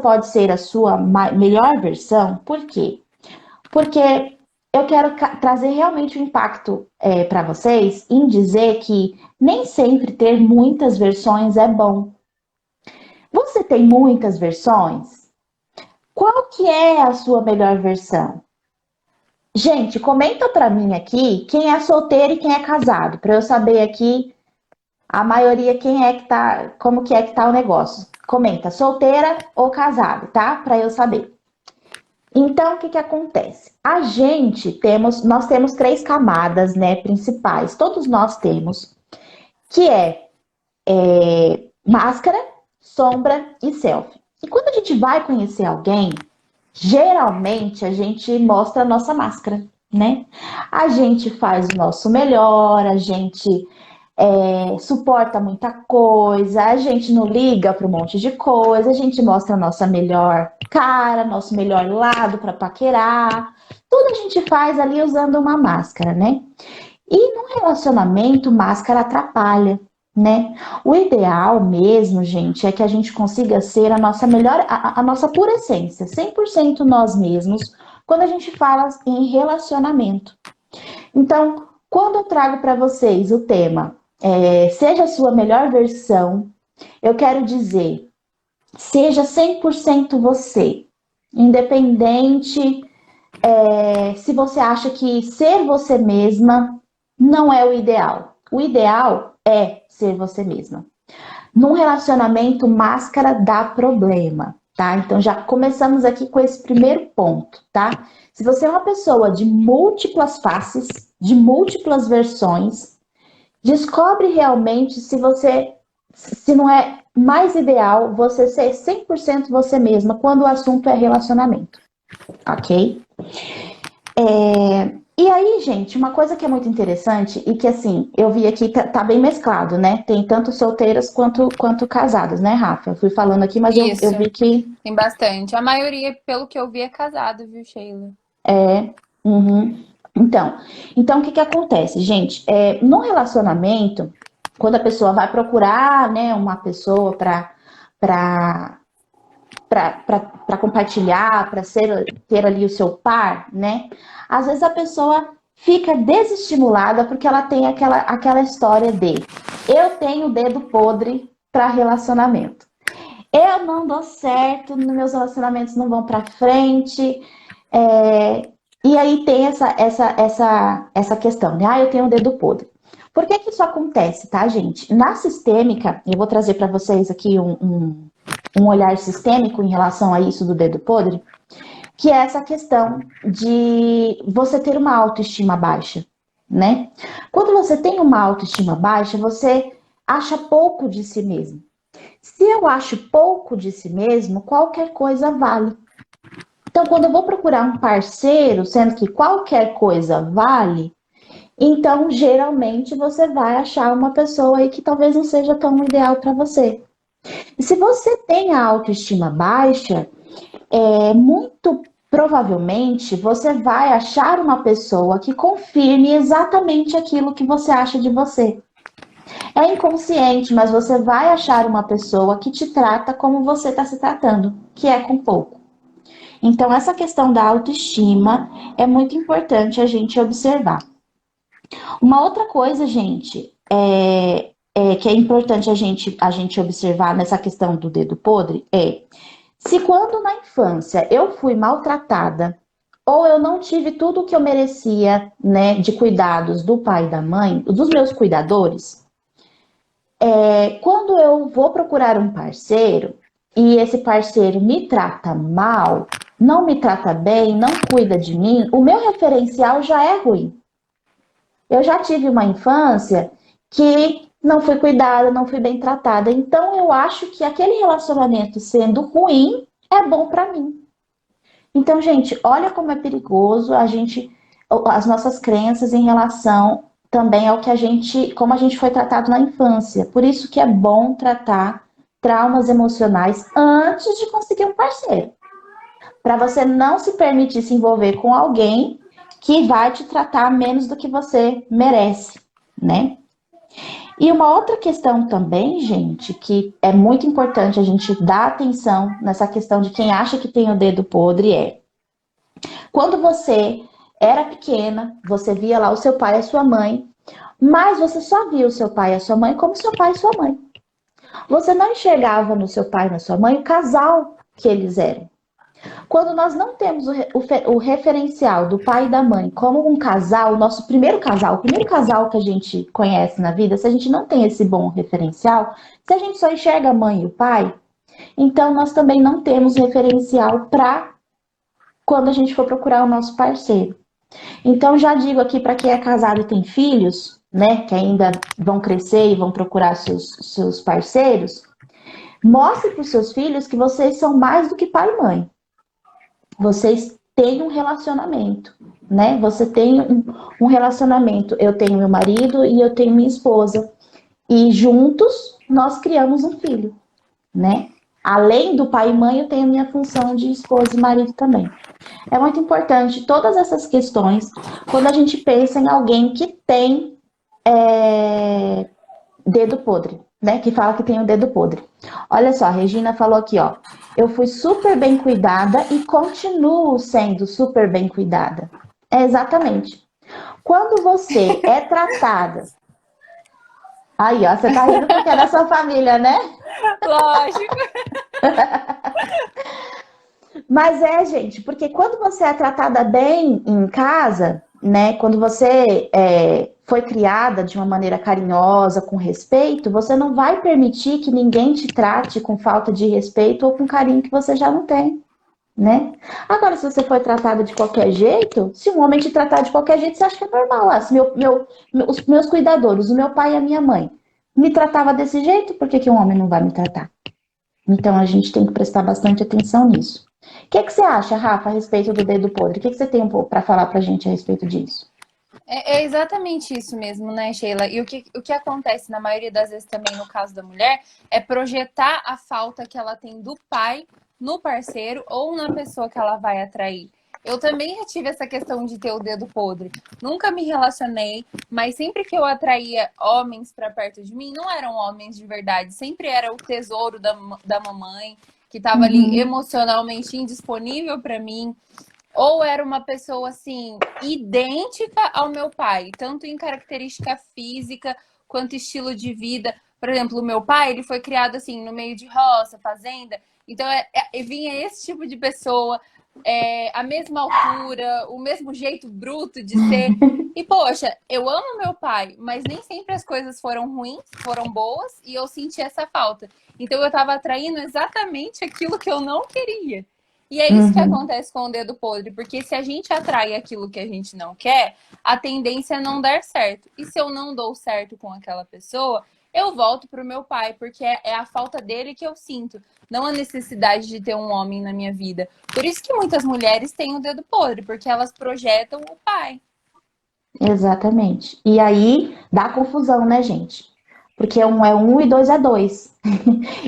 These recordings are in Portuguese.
pode ser a sua melhor versão. Por quê? Porque eu quero trazer realmente um impacto para vocês em dizer que nem sempre ter muitas versões é bom. Você tem muitas versões? Qual que é a sua melhor versão? Gente, comenta para mim aqui quem é solteiro e quem é casado, para eu saber aqui a maioria quem é que tá, como que é que tá o negócio. Comenta, solteira ou casado, tá? Para eu saber. Então, o que que acontece? Nós temos três camadas, né, principais. Todos nós temos, que é máscara, sombra e selfie. E quando a gente vai conhecer alguém, geralmente a gente mostra a nossa máscara, né? A gente faz o nosso melhor, a gente suporta muita coisa, a gente não liga para um monte de coisa, a gente mostra a nossa melhor cara, nosso melhor lado para paquerar. Tudo a gente faz ali usando uma máscara, né? E num relacionamento, máscara atrapalha, né? O ideal mesmo, gente, é que a gente consiga ser a nossa melhor, a nossa pura essência, 100% nós mesmos, quando a gente fala em relacionamento. Então, quando eu trago para vocês o tema seja a sua melhor versão, eu quero dizer, seja 100% você, independente se você acha que ser você mesma não é o ideal. O ideal é ser você mesma. Num relacionamento, máscara dá problema, tá? Então já começamos aqui com esse primeiro ponto, tá? Se você é uma pessoa de múltiplas faces, de múltiplas versões, descobre realmente se não é mais ideal você ser 100% você mesma quando o assunto é relacionamento, ok? E aí, gente, uma coisa que é muito interessante e que, assim, eu vi aqui, tá bem mesclado, né? Tem tanto solteiras quanto casadas, né, Rafa? Eu fui falando aqui, mas eu Isso, vi que tem bastante. A maioria, pelo que eu vi, é casado, viu, Sheila? é. Uhum. Então, então, o que que acontece, gente? No relacionamento, quando a pessoa vai procurar, né, uma pessoa para para compartilhar, para ter ali o seu par, né? Às vezes a pessoa fica desestimulada porque ela tem aquela história de eu tenho dedo podre para relacionamento. Eu não dou certo, meus relacionamentos não vão para frente. E aí tem essa questão, né? Ah, eu tenho um dedo podre. Por que que isso acontece, tá, gente? Na sistêmica, eu vou trazer para vocês aqui um olhar sistêmico em relação a isso do dedo podre, que é essa questão de você ter uma autoestima baixa, né? Quando você tem uma autoestima baixa, você acha pouco de si mesmo. Se eu acho pouco de si mesmo, qualquer coisa vale. Então, quando eu vou procurar um parceiro, sendo que qualquer coisa vale, então geralmente você vai achar uma pessoa aí que talvez não seja tão ideal para você. E se você tem a autoestima baixa, muito provavelmente você vai achar uma pessoa que confirme exatamente aquilo que você acha de você. É inconsciente, mas você vai achar uma pessoa que te trata como você está se tratando, que é com pouco. Então, essa questão da autoestima é muito importante a gente observar. Uma outra coisa, gente, que é importante a gente observar nessa questão do dedo podre se quando na infância eu fui maltratada ou eu não tive tudo o que eu merecia, né, de cuidados do pai e da mãe, dos meus cuidadores, quando eu vou procurar um parceiro e esse parceiro me trata mal, não me trata bem, não cuida de mim, o meu referencial já é ruim. Eu já tive uma infância que não fui cuidada, não fui bem tratada. Então eu acho que aquele relacionamento sendo ruim é bom para mim. Então, gente, olha como é perigoso as nossas crenças em relação também ao que como a gente foi tratado na infância. Por isso que é bom tratar traumas emocionais antes de conseguir um parceiro, para você não se permitir se envolver com alguém que vai te tratar menos do que você merece, né? E uma outra questão também, gente, que é muito importante a gente dar atenção nessa questão de quem acha que tem o dedo podre quando você era pequena, você via lá o seu pai e a sua mãe, mas você só via o seu pai e a sua mãe como seu pai e sua mãe. Você não enxergava no seu pai e na sua mãe o casal que eles eram. Quando nós não temos o referencial do pai e da mãe como um casal, o nosso o primeiro casal que a gente conhece na vida, se a gente não tem esse bom referencial, se a gente só enxerga a mãe e o pai, então nós também não temos referencial para quando a gente for procurar o nosso parceiro. Então já digo aqui para quem é casado e tem filhos, né, que ainda vão crescer e vão procurar seus parceiros, mostre para os seus filhos que vocês são mais do que pai e mãe. Vocês têm um relacionamento, né? Você tem um relacionamento. Eu tenho meu marido e eu tenho minha esposa. E juntos nós criamos um filho, né? Além do pai e mãe, eu tenho minha função de esposa e marido também. É muito importante todas essas questões quando a gente pensa em alguém que tem dedo podre, né? Que fala que tem o dedo podre. Olha só, a Regina falou aqui, ó. Eu fui super bem cuidada e continuo sendo super bem cuidada. É exatamente. Quando você é tratada. Aí, ó, você tá rindo porque é da sua família, né? Lógico. Mas gente, porque quando você é tratada bem em casa, né? Quando você foi criada de uma maneira carinhosa, com respeito, você não vai permitir que ninguém te trate com falta de respeito ou com carinho que você já não tem, né? Agora, se você foi tratada de qualquer jeito, se um homem te tratar de qualquer jeito, você acha que é normal. Ah, se os meus cuidadores, o meu pai e a minha mãe, me tratava desse jeito, por que que um homem não vai me tratar? Então, a gente tem que prestar bastante atenção nisso. O que você acha, Rafa, a respeito do dedo podre? O que você tem um pouco para falar para a gente a respeito disso? É exatamente isso mesmo, né, Sheila? E o que acontece na maioria das vezes também no caso da mulher é projetar a falta que ela tem do pai no parceiro ou na pessoa que ela vai atrair. Eu também já tive essa questão de ter o dedo podre. Nunca me relacionei, mas sempre que eu atraía homens para perto de mim, não eram homens de verdade. Sempre era o tesouro da mamãe, que estava ali emocionalmente indisponível para mim. Ou era uma pessoa, assim, idêntica ao meu pai, tanto em característica física quanto estilo de vida. Por exemplo, o meu pai, ele foi criado, assim, no meio de roça, fazenda. Então, vinha esse tipo de pessoa, a mesma altura, o mesmo jeito bruto de ser. E, poxa, eu amo meu pai, mas nem sempre as coisas foram ruins, foram boas, e eu senti essa falta. Então, eu estava atraindo exatamente aquilo que eu não queria. E é isso que acontece com o dedo podre, porque se a gente atrai aquilo que a gente não quer, a tendência é não dar certo. E se eu não dou certo com aquela pessoa, eu volto pro meu pai, porque é a falta dele que eu sinto, não a necessidade de ter um homem na minha vida. Por isso que muitas mulheres têm o dedo podre, porque elas projetam o pai. Exatamente. E aí dá confusão, né, gente? Porque um é um e dois é dois.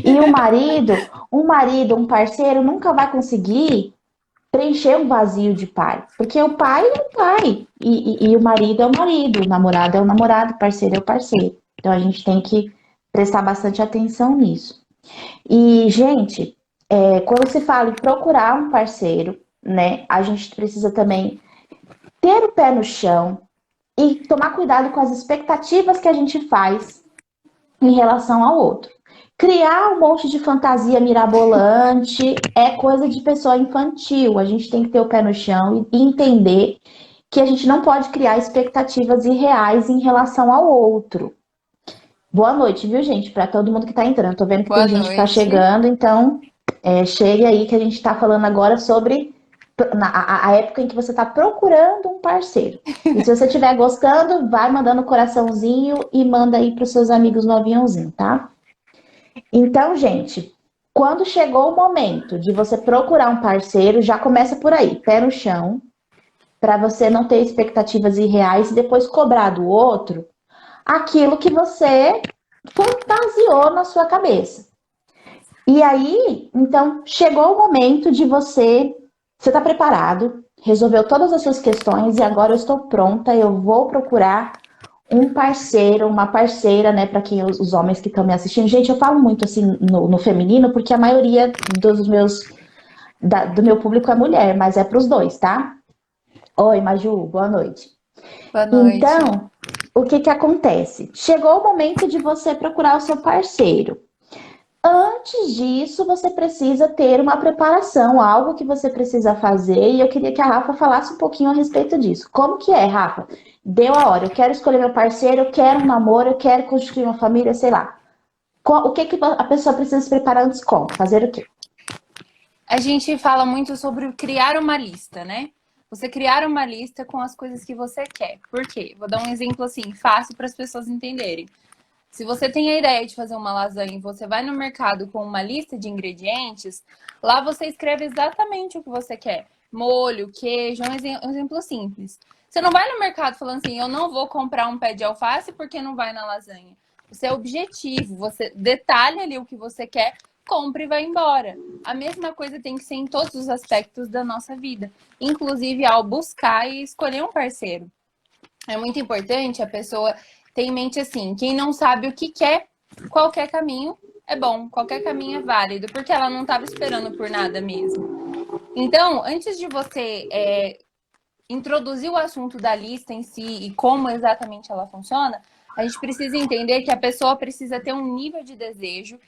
E um parceiro nunca vai conseguir preencher um vazio de pai. Porque o pai é o pai. E o marido é o marido, o namorado é o namorado, o parceiro é o parceiro. Então a gente tem que prestar bastante atenção nisso. E, gente, quando se fala em procurar um parceiro, né, a gente precisa também ter o pé no chão e tomar cuidado com as expectativas que a gente faz em relação ao outro. Criar um monte de fantasia mirabolante é coisa de pessoa infantil. A gente tem que ter o pé no chão e entender que a gente não pode criar expectativas irreais em relação ao outro. Boa noite, viu, gente? Para todo mundo que está entrando. Tô vendo que Boa tem gente que está noite. chegando, então chegue aí que a gente está falando agora sobre a época em que você está procurando um parceiro. E se você estiver gostando, vai mandando coraçãozinho e manda aí para os seus amigos no aviãozinho, tá? Então, gente, quando chegou o momento de você procurar um parceiro, já começa por aí, pé no chão, para você não ter expectativas irreais e depois cobrar do outro aquilo que você fantasiou na sua cabeça. E aí, então, chegou o momento de você está preparado, resolveu todas as suas questões e agora eu estou pronta, eu vou procurar um parceiro, uma parceira, né, para quem os homens que estão me assistindo. Gente, eu falo muito assim no feminino, porque a maioria do meu público é mulher, mas é para os dois, tá? Oi, Maju, boa noite. Boa noite. Então, o que que acontece? Chegou o momento de você procurar o seu parceiro. Antes disso, você precisa ter uma preparação, algo que você precisa fazer, e eu queria que a Rafa falasse um pouquinho a respeito disso. Como que é, Rafa? Deu a hora, eu quero escolher meu parceiro, eu quero um namoro, eu quero construir uma família, sei lá. O que que a pessoa precisa se preparar antes como? Fazer o quê? A gente fala muito sobre criar uma lista, né? Você criar uma lista com as coisas que você quer. Por quê? Vou dar um exemplo assim, fácil para as pessoas entenderem. Se você tem a ideia de fazer uma lasanha e você vai no mercado com uma lista de ingredientes, lá você escreve exatamente o que você quer. Molho, queijo, um exemplo simples. Você não vai no mercado falando assim, eu não vou comprar um pé de alface porque não vai na lasanha. Você é objetivo, você detalha ali o que você quer, compra e vai embora. A mesma coisa tem que ser em todos os aspectos da nossa vida, inclusive ao buscar e escolher um parceiro. É muito importante a pessoa ter em mente assim, quem não sabe o que quer, qualquer caminho é bom, qualquer caminho é válido, porque ela não estava esperando por nada mesmo. Então, antes de você introduzir o assunto da lista em si e como exatamente ela funciona, a gente precisa entender que a pessoa precisa ter um nível de desejo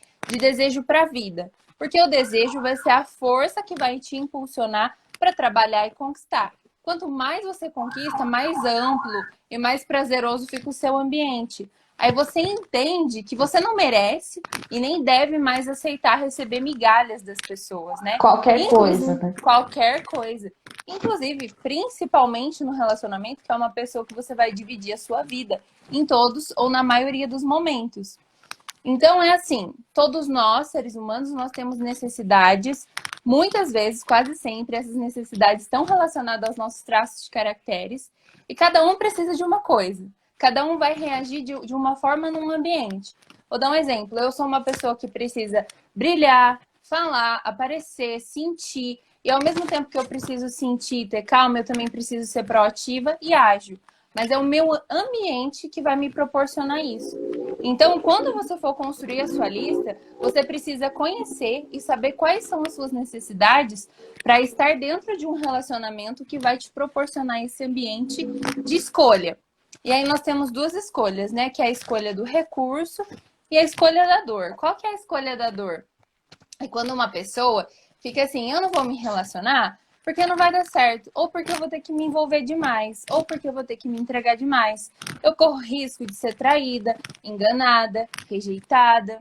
para a vida. Porque o desejo vai ser a força que vai te impulsionar para trabalhar e conquistar. Quanto mais você conquista, mais amplo e mais prazeroso fica o seu ambiente. Aí você entende que você não merece e nem deve mais aceitar receber migalhas das pessoas, né? Qualquer coisa, Inclusive, né? qualquer coisa. Inclusive, principalmente no relacionamento, que é uma pessoa que você vai dividir a sua vida em todos ou na maioria dos momentos. Então é assim, todos nós, seres humanos, nós temos necessidades, muitas vezes, quase sempre, essas necessidades estão relacionadas aos nossos traços de caracteres, e cada um precisa de uma coisa. Cada um vai reagir de uma forma num ambiente. Vou dar um exemplo, eu sou uma pessoa que precisa brilhar, falar, aparecer, sentir, e ao mesmo tempo que eu preciso sentir e ter calma, eu também preciso ser proativa e ágil. Mas é o meu ambiente que vai me proporcionar isso. Então, quando você for construir a sua lista, você precisa conhecer e saber quais são as suas necessidades para estar dentro de um relacionamento que vai te proporcionar esse ambiente de escolha. E aí nós temos duas escolhas, né? Que é a escolha do recurso e a escolha da dor. Qual que é a escolha da dor? É quando uma pessoa fica assim, eu não vou me relacionar porque não vai dar certo, ou porque eu vou ter que me envolver demais, ou porque eu vou ter que me entregar demais. Eu corro risco de ser traída, enganada, rejeitada.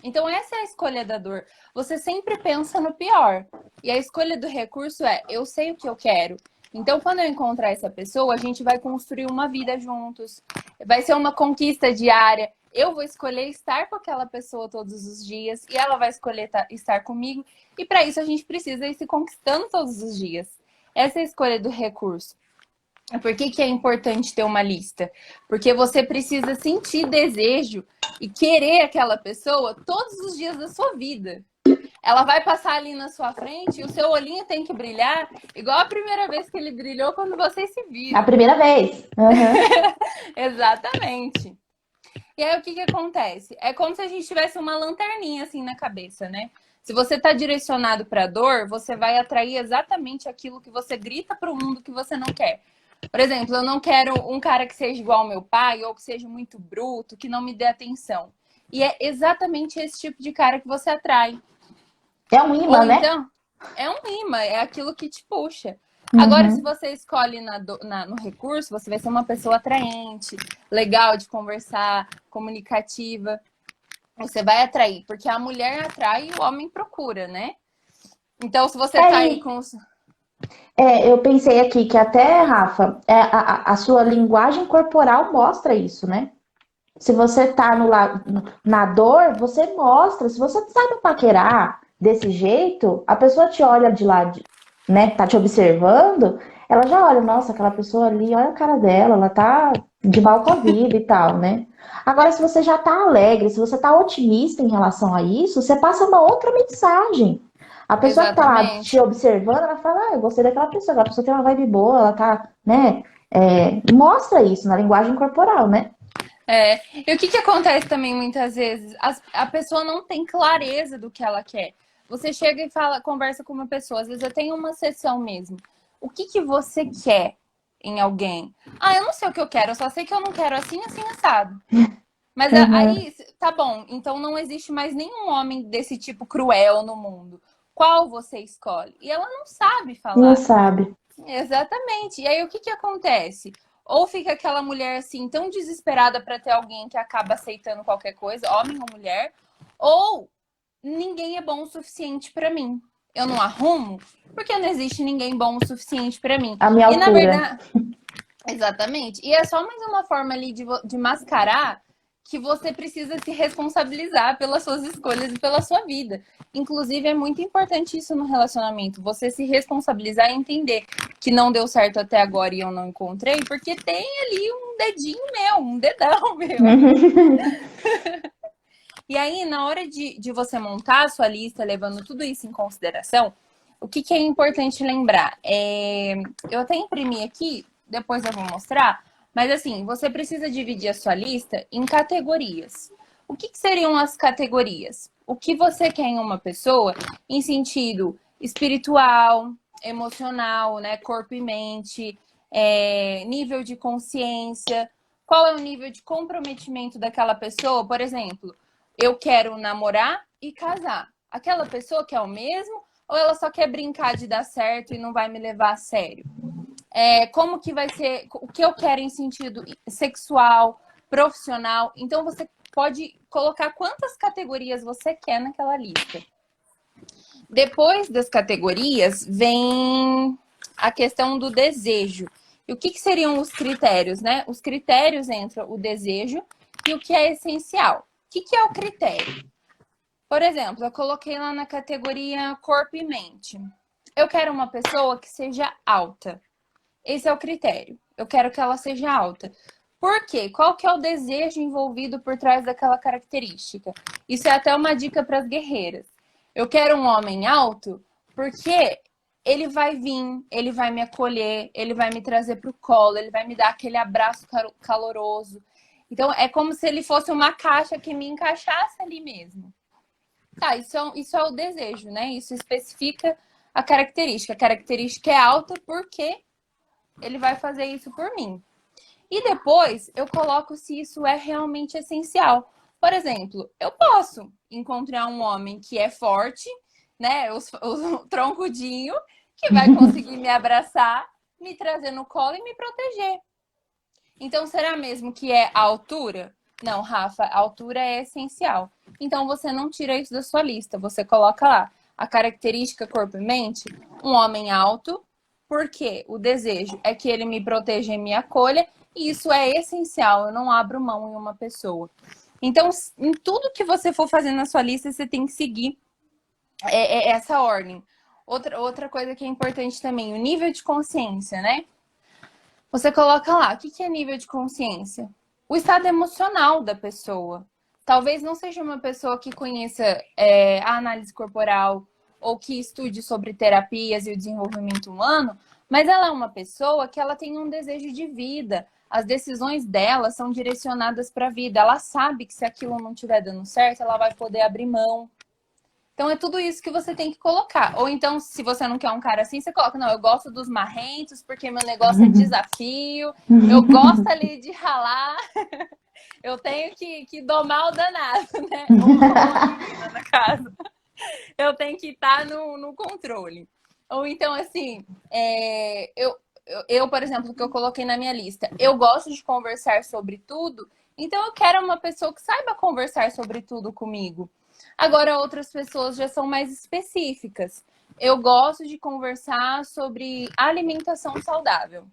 Então essa é a escolha da dor. Você sempre pensa no pior. E a escolha do recurso é, eu sei o que eu quero. Então quando eu encontrar essa pessoa, a gente vai construir uma vida juntos. Vai ser uma conquista diária. Eu vou escolher estar com aquela pessoa todos os dias e ela vai escolher estar comigo. E para isso a gente precisa ir se conquistando todos os dias. Essa é a escolha do recurso. Por que que é importante ter uma lista? Porque você precisa sentir desejo e querer aquela pessoa todos os dias da sua vida. Ela vai passar ali na sua frente e o seu olhinho tem que brilhar igual a primeira vez que ele brilhou quando vocês se A viram. primeira vez. Uhum. Exatamente. E aí o que que acontece? É como se a gente tivesse uma lanterninha assim na cabeça, né? Se você está direcionado para a dor, você vai atrair exatamente aquilo que você grita para o mundo que você não quer. Por exemplo, eu não quero um cara que seja igual ao meu pai ou que seja muito bruto, que não me dê atenção. E é exatamente esse tipo de cara que você atrai. É um imã, Ou né? então, é um imã, é aquilo que te puxa. Agora, se Uhum. você escolhe no recurso, você vai ser uma pessoa atraente, legal de conversar, comunicativa. Você vai atrair, porque a mulher atrai e o homem procura, né? Então, se você tá aí É, com os... eu pensei aqui que até, Rafa, a sua linguagem corporal mostra isso, né? Se você tá na dor, você mostra. Se você sabe paquerar desse jeito, a pessoa te olha de lado, né? Tá te observando, ela já olha, nossa, aquela pessoa ali, olha a cara dela, ela tá de mal com a vida e tal, né? Agora, se você já tá alegre, se você tá otimista em relação a isso, você passa uma outra mensagem. A pessoa que tá lá te Exatamente. observando, ela fala, eu gostei daquela pessoa, aquela pessoa tem uma vibe boa, ela tá, né? Mostra isso na linguagem corporal, né? É, e o que que acontece também muitas vezes? A pessoa não tem clareza do que ela quer. Você chega e fala, conversa com uma pessoa, às vezes eu tenho uma sessão mesmo. O que que você quer em alguém? Ah, eu não sei o que eu quero, eu só sei que eu não quero assim, assim, assado. Mas Uhum. aí, tá bom, então não existe mais nenhum homem desse tipo cruel no mundo. Qual você escolhe? E ela não sabe Não falar. sabe. Exatamente. E aí o que que acontece? Ou fica aquela mulher assim tão desesperada para ter alguém que acaba aceitando qualquer coisa, homem ou mulher, ou ninguém é bom o suficiente para mim. Eu não arrumo porque não existe ninguém bom o suficiente para mim. A minha E na altura. verdade, exatamente. E é só mais uma forma ali de mascarar que você precisa se responsabilizar pelas suas escolhas e pela sua vida. Inclusive, é muito importante isso no relacionamento. Você se responsabilizar e entender que não deu certo até agora e eu não encontrei, porque tem ali um dedinho meu, um dedão meu. E aí, na hora de você montar a sua lista, levando tudo isso em consideração, o que, que é importante lembrar? Eu até imprimi aqui, depois eu vou mostrar, mas assim, você precisa dividir a sua lista em categorias. O que, que seriam as categorias? O que você quer em uma pessoa em sentido espiritual, emocional, né? Corpo e mente, nível de consciência, qual é o nível de comprometimento daquela pessoa, por exemplo. Eu quero namorar e casar. Aquela pessoa quer o mesmo ou ela só quer brincar de dar certo e não vai me levar a sério? Como que vai ser, o que eu quero em sentido sexual, profissional. Então você pode colocar quantas categorias você quer naquela lista. Depois das categorias vem a questão do desejo. E o que, que seriam os critérios, né? Os critérios entram o desejo e o que é essencial. O que, que é o critério? Por exemplo, eu coloquei lá na categoria corpo e mente. Eu quero uma pessoa que seja alta. Esse é o critério. Eu quero que ela seja alta. Por quê? Qual que é o desejo envolvido por trás daquela característica? Isso é até uma dica para as guerreiras. Eu quero um homem alto porque ele vai vir, ele vai me acolher, ele vai me trazer para o colo, ele vai me dar aquele abraço caloroso. Então, é como se ele fosse uma caixa que me encaixasse ali mesmo. Tá, isso é o desejo, né? Isso especifica a característica. A característica é alta porque ele vai fazer isso por mim. E depois eu coloco se isso é realmente essencial. Por exemplo, eu posso encontrar um homem que é forte, né? O troncudinho, que vai conseguir me abraçar, me trazer no colo e me proteger. Então, será mesmo que é a altura? Não, Rafa, a altura é essencial. Então, você não tira isso da sua lista. Você coloca lá a característica corpo e mente, um homem alto, porque o desejo é que ele me proteja e me acolha, e isso é essencial. Eu não abro mão em uma pessoa. Então, em tudo que você for fazer na sua lista, você tem que seguir essa ordem. Outra coisa que é importante também, o nível de consciência, né? Você coloca lá, o que é nível de consciência? O estado emocional da pessoa. Talvez não seja uma pessoa que conheça a análise corporal ou que estude sobre terapias e o desenvolvimento humano, mas ela é uma pessoa que ela tem um desejo de vida. As decisões dela são direcionadas para a vida. Ela sabe que se aquilo não estiver dando certo, ela vai poder abrir mão. Então é tudo isso que você tem que colocar. Ou então, se você não quer um cara assim, você coloca, não, eu gosto dos marrentos, porque meu negócio é desafio, eu gosto ali de ralar, eu tenho que domar o danado, né? Ou a menina, no caso. Eu tenho que estar no controle. Ou então, assim, por exemplo, que eu coloquei na minha lista, eu gosto de conversar sobre tudo, então eu quero uma pessoa que saiba conversar sobre tudo comigo. Agora, outras pessoas já são mais específicas. Eu gosto de conversar sobre alimentação saudável.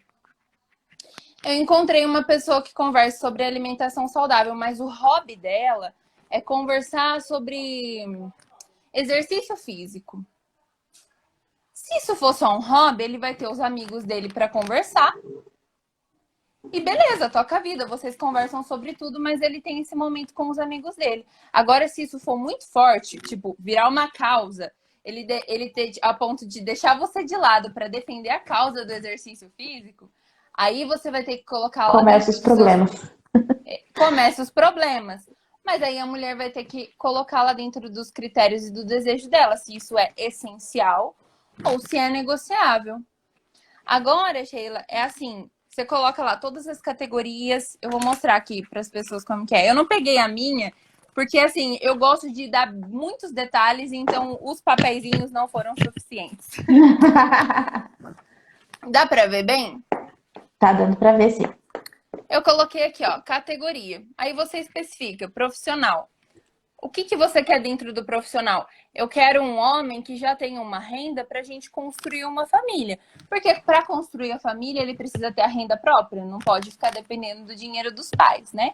Eu encontrei uma pessoa que conversa sobre alimentação saudável, mas o hobby dela é conversar sobre exercício físico. Se isso for só um hobby, ele vai ter os amigos dele para conversar. E beleza, toca a vida, vocês conversam sobre tudo, mas ele tem esse momento com os amigos dele. Agora, se isso for muito forte, tipo, virar uma causa, ele ter a ponto de deixar você de lado para defender a causa do exercício físico, aí você vai ter que colocar lá Começa dentro os dos seus. problemas. Começam os problemas. Mas aí a mulher vai ter que colocá-la dentro dos critérios e do desejo dela, se isso é essencial ou se é negociável. Agora, Sheila, é assim, você coloca lá todas as categorias, eu vou mostrar aqui para as pessoas como que é. Eu não peguei a minha, porque assim, eu gosto de dar muitos detalhes, então os papeizinhos não foram suficientes. Dá para ver bem? Tá dando pra ver, sim. Eu coloquei aqui, ó, categoria. Aí você especifica, profissional. O que, que você quer dentro do profissional? Eu quero um homem que já tenha uma renda para a gente construir uma família. Porque para construir a família, ele precisa ter a renda própria, não pode ficar dependendo do dinheiro dos pais, né?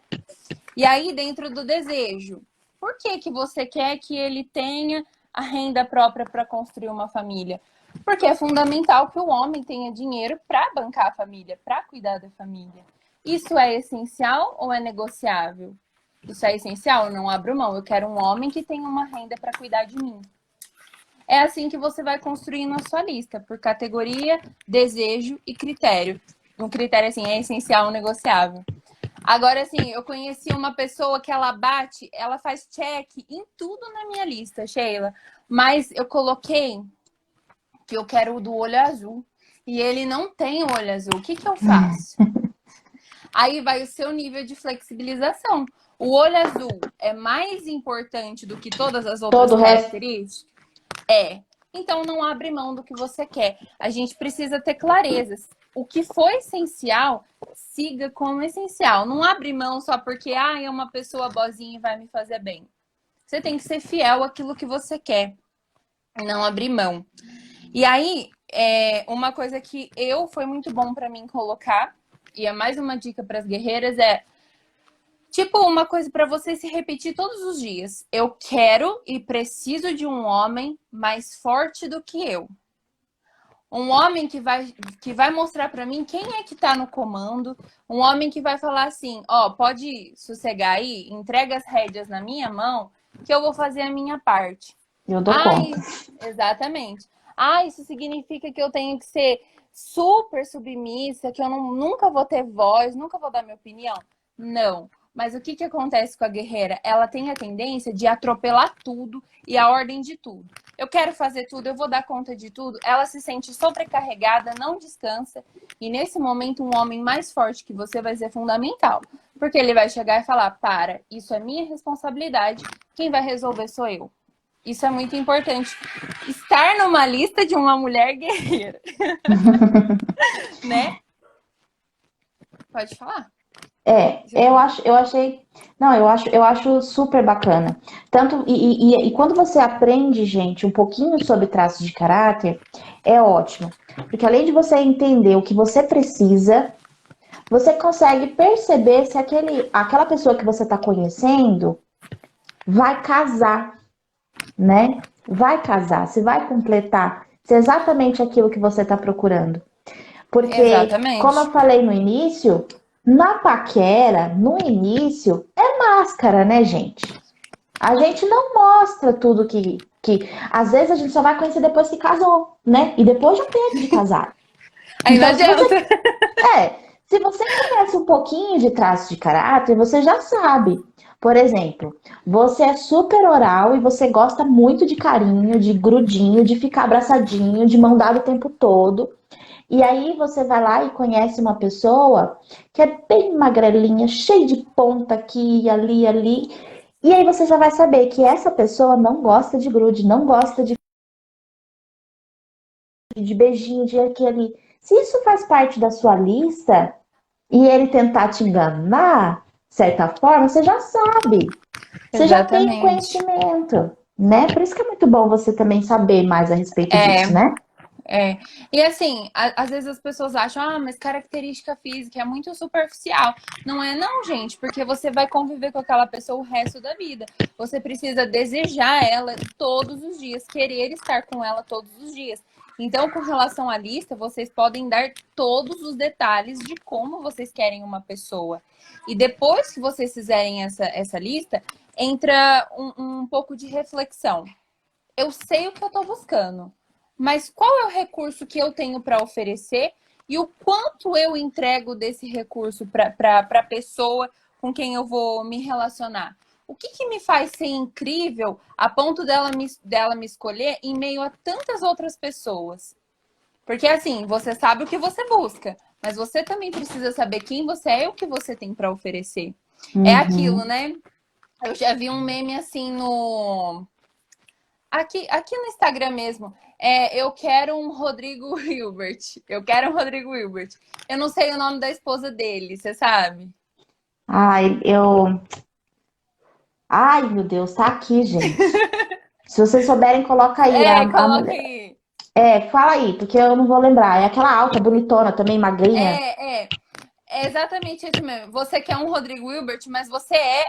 E aí, dentro do desejo, por que, que você quer que ele tenha a renda própria para construir uma família? Porque é fundamental que o homem tenha dinheiro para bancar a família, para cuidar da família. Isso é essencial ou é negociável? Isso é essencial, eu não abro mão. Eu quero um homem que tenha uma renda para cuidar de mim. É assim que você vai construindo a sua lista, por categoria, desejo e critério. Um critério assim, é essencial ou negociável. Agora, assim, eu conheci uma pessoa que ela bate, ela faz check em tudo na minha lista, Sheila. Mas eu coloquei que eu quero o do olho azul. E ele não tem o olho azul. O que, que eu faço? Aí vai o seu nível de flexibilização. O olho azul é mais importante do que todas as outras Todo o resto. características? É. Então não abre mão do que você quer. A gente precisa ter clarezas. O que for essencial, siga como essencial. Não abre mão só porque é uma pessoa boazinha e vai me fazer bem. Você tem que ser fiel àquilo que você quer. Não abrir mão. E aí, uma coisa que foi muito bom para mim colocar, e é mais uma dica para as guerreiras, é tipo uma coisa para você se repetir todos os dias. Eu quero e preciso de um homem mais forte do que eu. Um homem que vai mostrar para mim quem é que tá no comando. Um homem que vai falar assim, ó, pode sossegar aí, entrega as rédeas na minha mão, que eu vou fazer a minha parte. Eu dou conta. Exatamente. Isso significa que eu tenho que ser super submissa, que eu nunca vou ter voz, nunca vou dar minha opinião? Não. Mas o que, que acontece com a guerreira? Ela tem a tendência de atropelar tudo e a ordem de tudo. Eu quero fazer tudo, eu vou dar conta de tudo. Ela se sente sobrecarregada, não descansa. E nesse momento, um homem mais forte que você vai ser fundamental. Porque ele vai chegar e falar, para, isso é minha responsabilidade, quem vai resolver sou eu. Isso é muito importante. Estar numa lista de uma mulher guerreira. Né? Pode falar. Eu acho super bacana. Tanto, e quando você aprende, gente, um pouquinho sobre traços de caráter, é ótimo. Porque além de você entender o que você precisa, você consegue perceber se aquela pessoa que você está conhecendo vai casar, né? Vai casar, se vai completar, se é exatamente aquilo que você está procurando. Porque, exatamente, como eu falei no início, na paquera, no início, é máscara, né, gente? A gente não mostra tudo que às vezes a gente só vai conhecer depois que casou, né? E depois de um tempo de casar. Aí então, não adianta. se você conhece um pouquinho de traço de caráter, você já sabe. Por exemplo, você é super oral e você gosta muito de carinho, de grudinho, de ficar abraçadinho, de mão dada o tempo todo. E aí você vai lá e conhece uma pessoa que é bem magrelinha, cheia de ponta aqui, ali, ali. E aí você já vai saber que essa pessoa não gosta de grude, não gosta de beijinho, de aqui, ali. Se isso faz parte da sua lista e ele tentar te enganar, de certa forma, você já sabe. Você já tem o conhecimento, né? Por isso que é muito bom você também saber mais a respeito disso, né? E assim, às vezes as pessoas acham, mas característica física é muito superficial. Não é não, gente, porque você vai conviver com aquela pessoa o resto da vida. Você precisa desejar ela todos os dias, querer estar com ela todos os dias. Então, com relação à lista, vocês podem dar todos os detalhes de como vocês querem uma pessoa. E depois que vocês fizerem essa lista, entra um pouco de reflexão. Eu sei o que eu estou buscando, mas qual é o recurso que eu tenho para oferecer e o quanto eu entrego desse recurso para a pessoa com quem eu vou me relacionar? O que me faz ser incrível a ponto dela me escolher em meio a tantas outras pessoas? Porque assim, você sabe o que você busca, mas você também precisa saber quem você é e o que você tem para oferecer. É aquilo, Uhum. né? Eu já vi um meme assim no. Aqui no Instagram mesmo. Eu quero um Rodrigo Hilbert. Eu quero um Rodrigo Hilbert. Eu não sei o nome da esposa dele, você sabe? Ai, Ai, meu Deus, tá aqui, gente. Se vocês souberem, coloca aí. A Coloca mulher. aí. Fala aí, porque eu não vou lembrar. É aquela alta, bonitona, também magrinha. É exatamente isso mesmo. Você quer um Rodrigo Hilbert, mas você é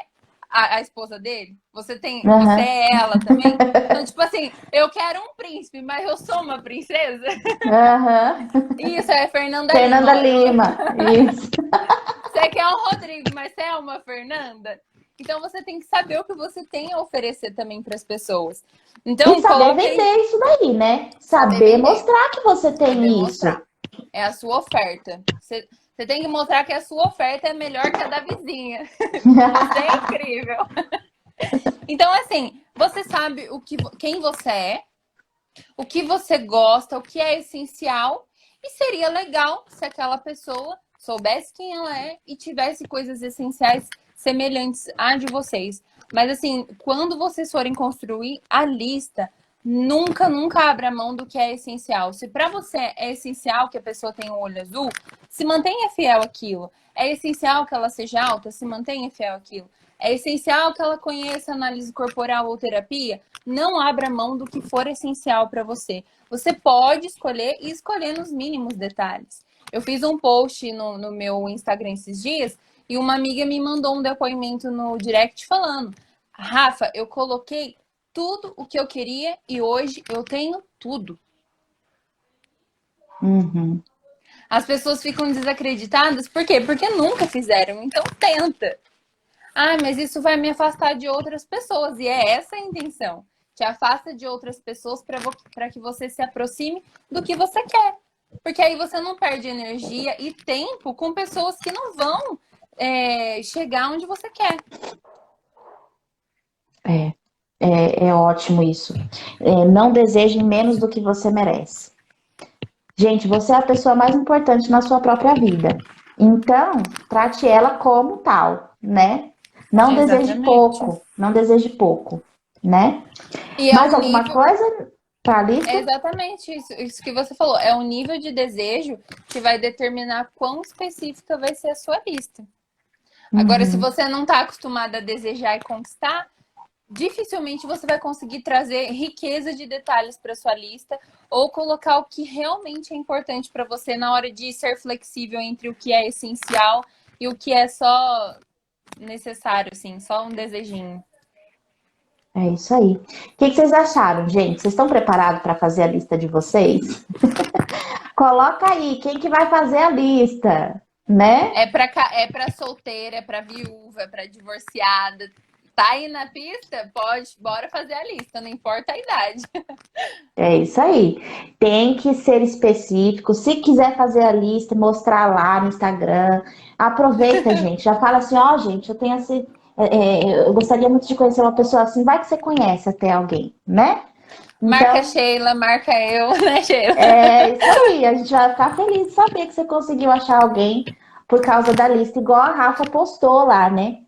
a esposa dele? Você Aham, é ela também? Então, tipo assim, eu quero um príncipe, mas eu sou uma princesa? aham. Isso, é Fernanda Fernanda Lima. Lima, isso. Você quer um Rodrigo, mas você é uma Fernanda? Então você tem que saber o que você tem a oferecer também para as pessoas. E Então, saber coloquei vender isso daí, né? saber Saber vender, mostrar que você saber tem isso. mostrar. É a sua oferta. Você tem que mostrar que a sua oferta é melhor que a da vizinha. Que você é incrível. Então, assim, você sabe quem você é, o que você gosta, o que é essencial, e seria legal se aquela pessoa soubesse quem ela é e tivesse coisas essenciais semelhantes à de vocês. Mas assim, quando vocês forem construir a lista, nunca abra mão do que é essencial. Se para você é essencial que a pessoa tenha um olho azul, se mantenha fiel àquilo. É essencial que ela seja alta, se mantenha fiel àquilo. É essencial que ela conheça análise corporal ou terapia, não abra mão do que for essencial para você. Você pode escolher e escolher nos mínimos detalhes. Eu fiz um post no meu Instagram esses dias e uma amiga me mandou um depoimento no direct falando: Rafa, eu coloquei tudo o que eu queria e hoje eu tenho tudo. Uhum. As pessoas ficam desacreditadas, por quê? Porque nunca fizeram, então tenta. Ah, mas isso vai me afastar de outras pessoas. E é essa a intenção. Te afasta de outras pessoas para que você se aproxime do que você quer. Porque aí você não perde energia e tempo com pessoas que não vão chegar onde você quer. É, é ótimo isso. Não deseje menos do que você merece. Gente, você é a pessoa mais importante na sua própria vida. Então, trate ela como tal, né? Não deseje Exatamente. pouco, não deseje pouco, né? E é Mais um alguma nível. coisa para a É lista? exatamente isso que você falou. É um nível de desejo que vai determinar quão específica vai ser a sua lista. Agora, se Uhum. você não está acostumada a desejar e conquistar, dificilmente você vai conseguir trazer riqueza de detalhes para sua lista ou colocar o que realmente é importante para você na hora de ser flexível entre o que é essencial e o que é só necessário, assim, só um desejinho. É isso aí. O que vocês acharam, gente? Vocês estão preparados para fazer a lista de vocês? Coloca aí, quem que vai fazer a lista, né? É para solteira, é para viúva, é para divorciada. Tá aí na pista? Pode, bora fazer a lista, não importa a idade. É isso aí. Tem que ser específico. Se quiser fazer a lista, mostrar lá no Instagram, aproveita, gente. Já fala assim, ó, gente, eu tenho assim, eu gostaria muito de conhecer uma pessoa assim. Vai que você conhece até alguém, né? Marca Então, Sheila, marca eu, né, Sheila? é isso aí. A gente vai ficar feliz de saber que você conseguiu achar alguém por causa da lista, igual a Rafa postou lá, né?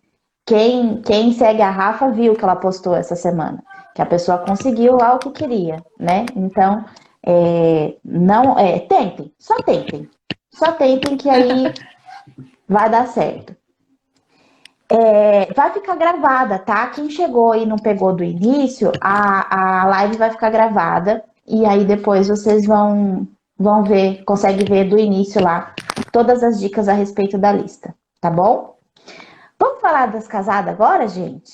Quem segue a Rafa viu que ela postou essa semana, que a pessoa conseguiu lá o que queria, né? Então, não, só tentem que aí vai dar certo. Vai ficar gravada, tá? Quem chegou e não pegou do início, a live vai ficar gravada e aí depois vocês vão ver, consegue ver do início lá todas as dicas a respeito da lista, tá bom? Vamos falar das casadas agora, gente?